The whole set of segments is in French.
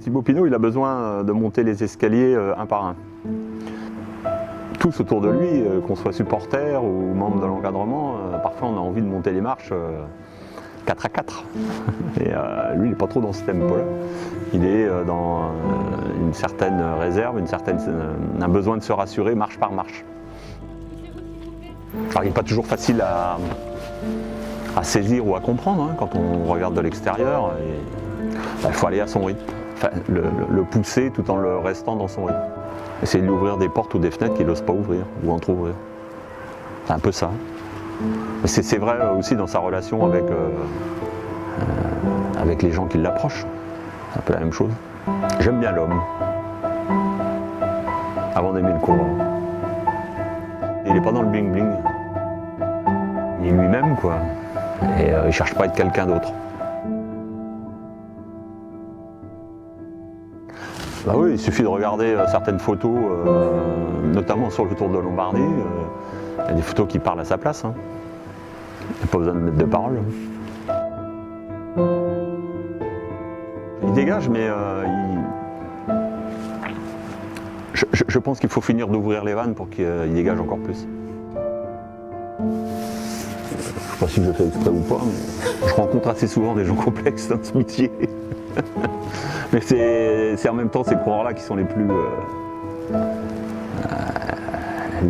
Thibaut Pinot, il a besoin de monter les escaliers un par un. Tous autour de lui, qu'on soit supporter ou membre de l'encadrement, parfois on a envie de monter les marches 4 à 4. Et lui, il n'est pas trop dans ce tempo-là. Il est dans une certaine réserve, un besoin de se rassurer marche par marche. Alors, il n'est pas toujours facile à saisir ou à comprendre hein, quand on regarde de l'extérieur. Il faut aller à son rythme, enfin, le pousser tout en le restant dans son rythme. Essayer de lui ouvrir des portes ou des fenêtres qu'il n'ose pas ouvrir ou entre-ouvrir. C'est un peu ça. C'est vrai aussi dans sa relation avec les gens qui l'approchent. C'est un peu la même chose. J'aime bien l'homme, avant d'aimer le coureur. Il n'est pas dans le bling-bling. Il est lui-même, quoi. Et il ne cherche pas à être quelqu'un d'autre. Bah oui, il suffit de regarder certaines photos, notamment sur le Tour de Lombardie. Il y a des photos qui parlent à sa place. Hein. Il n'y a pas besoin de mettre de parole. Il dégage, mais je pense qu'il faut finir d'ouvrir les vannes pour qu'il dégage encore plus. Je ne sais pas si je le fais exprès ou pas, mais je rencontre assez souvent des gens complexes dans ce métier. Mais c'est en même temps ces coureurs-là qui sont les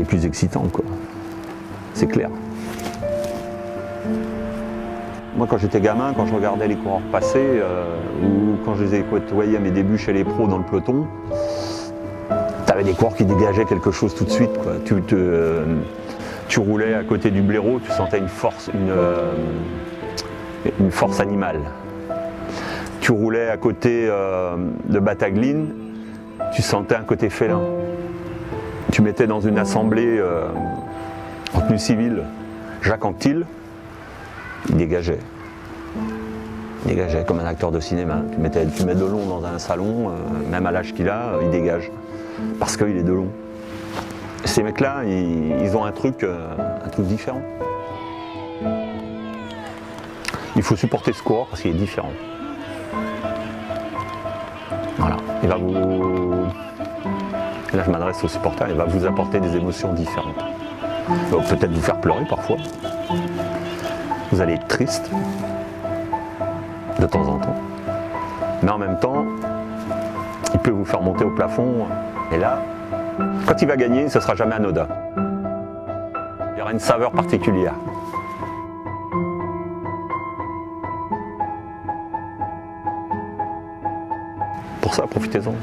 plus excitants, quoi. C'est clair. Moi, quand j'étais gamin, quand je regardais les coureurs passer, ou quand je les ai côtoyés à mes débuts chez les pros dans le peloton, t'avais des coureurs qui dégageaient quelque chose tout de suite, quoi. Tu roulais à côté du blaireau, tu sentais une force animale. Tu roulais à côté de Battagline, tu sentais un côté félin. Tu mettais dans une assemblée en tenue civile Jacques Anquetil, il dégageait. Il dégageait comme un acteur de cinéma. Tu mets Delon dans un salon, même à l'âge qu'il a, il dégage. Parce qu'il est Delon. Ces mecs-là, ils ont un truc différent. Il faut supporter ce coureur parce qu'il est différent. Voilà. Il va vous... Là, je m'adresse aux supporters, il va vous apporter des émotions différentes. Il va peut-être vous faire pleurer parfois. Vous allez être triste, de temps en temps. Mais en même temps, il peut vous faire monter au plafond. Et là, quand il va gagner, ce ne sera jamais anodin. Il y aura une saveur particulière. Pour ça, profitez-en.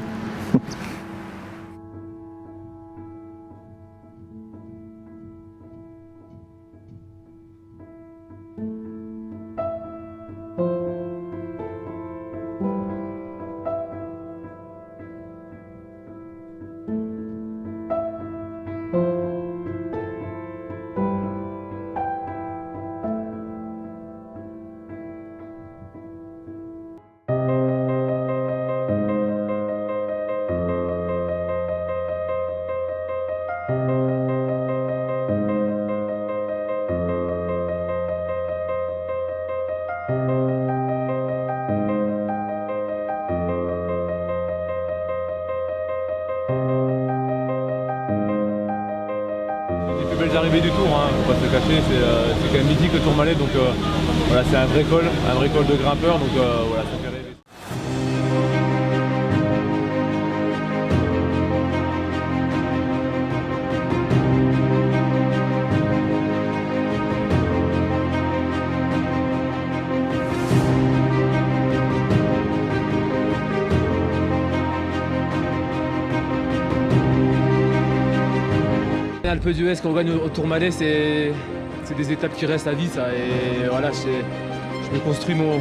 Belles arrivées du tour, hein, faut pas se le cacher, c'est quand même mythique le Tourmalet, donc voilà, c'est un vrai col de grimpeur, donc voilà, ça fait rêver. Alpe d'Huez, quand on gagne au Tourmalet, c'est des étapes qui restent à vie, ça. Et voilà, je me construis mon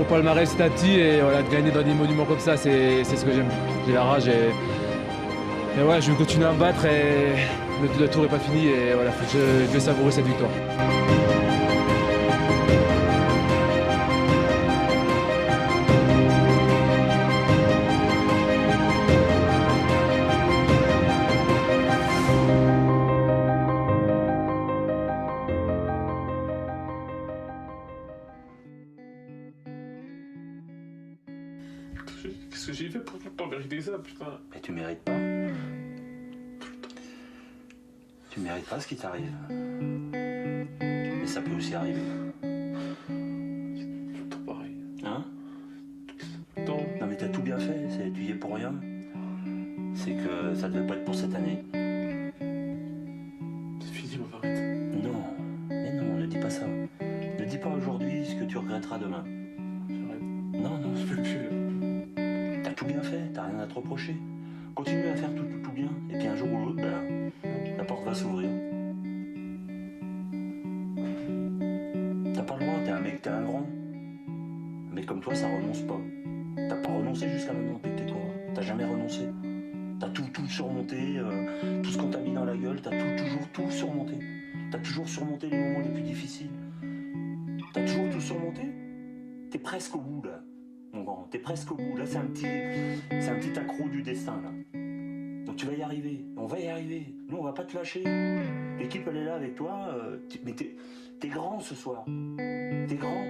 palmarès petit à petit, et voilà, de gagner dans des monuments comme ça, c'est ce que j'aime. J'ai la rage et voilà, je vais continuer à me battre, et le tour n'est pas fini, et voilà, je vais savourer cette victoire. Qu'est-ce que j'ai fait pour pas mériter ça, putain? Mais tu mérites pas. Tu mérites pas ce qui t'arrive. Mais ça peut aussi arriver. C'est tout pareil. Hein? Non. Non mais t'as tout bien fait, tu y es pour rien. C'est que ça devait pas être pour cette année. C'est fini, on va arrêter. Non, mais non, ne dis pas ça. Ne dis pas aujourd'hui ce que tu regretteras demain. J'arrête. Non, non, Je peux plus. t'as tout bien fait, t'as rien à te reprocher. Continue à faire tout bien, et puis un jour ou l'autre, ben, la porte va s'ouvrir. T'as pas le droit, t'es un mec, t'es un grand. Un mec comme toi, ça renonce pas. T'as pas renoncé jusqu'à maintenant depuis que t'es quoi. T'as jamais renoncé. T'as tout surmonté, tout ce qu'on t'a mis dans la gueule, t'as toujours tout surmonté. T'as toujours surmonté les moments les plus difficiles. T'as toujours tout surmonté. T'es presque au bout là, mon grand. T'es presque au bout. Là, c'est un petit accroc du destin là. Donc tu vas y arriver. On va y arriver. Nous, on va pas te lâcher. L'équipe, elle est là avec toi. Mais t'es grand ce soir. T'es grand.